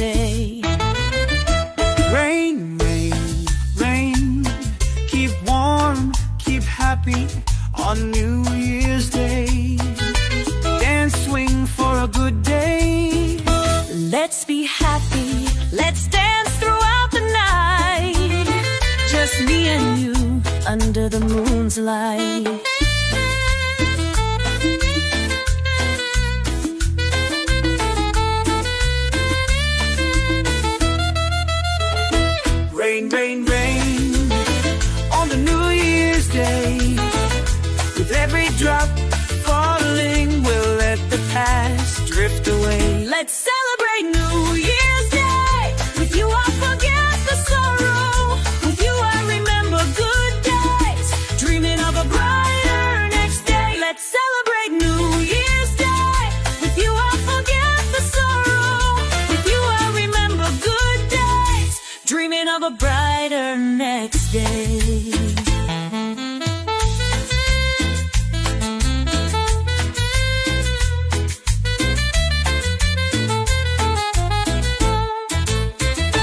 stay. Rain, rain, rain, keep warm, keep happy on New Year's Day. Dance, swing for a good day. Let's be happy, let's dance throughout the night. Just me and you under the moon's light. Rain, rain, rain, on the New Year's Day. With every drop falling, we'll let the past drift away. Let's celebrate New Year's Day. With you I forget the sorrow. With you I remember good days, dreaming of a brighter next day. Let's celebrate New Year's Day. With you I forget the sorrow. With you I remember good days, dreaming of a brighter next day.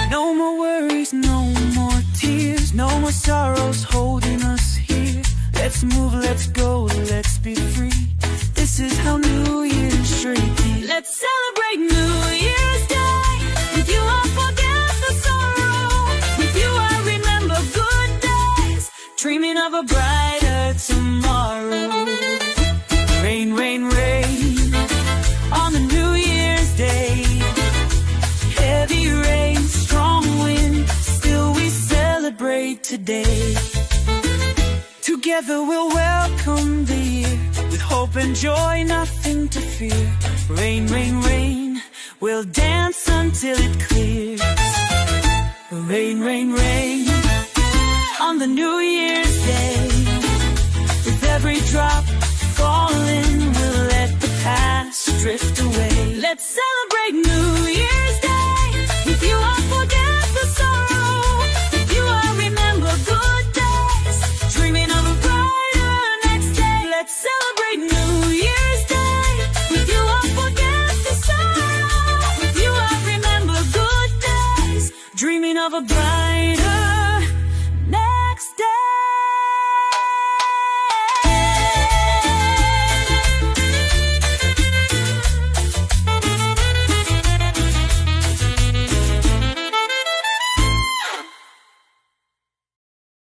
No more worries, no more tears, no more sorrows holding us here. Let's move, let's go, let's be free. This is how New Year's should be. Let's celebrate New Year's Day. With you I forget the sorrow. With you I remember good days, dreaming of a brighter tomorrow. Rain, rain, rain, On the New Year's Day, heavy rain, strong wind, still we celebrate today. Together we'll welcome the year, with hope and joy, nothing to fear. Rain, rain, rain, we'll dance until it clears. Rain, rain, rain, on the New Year's Day, with every drop falling, we'll let the past drift away. let's celebrate New Year's Day. With you I forget the sorrow. With you I remember good days, dreaming of a brighter next day. Let's celebrate New Year's Day. With you I forget the sorrow. With you I remember good days, dreaming of a brighter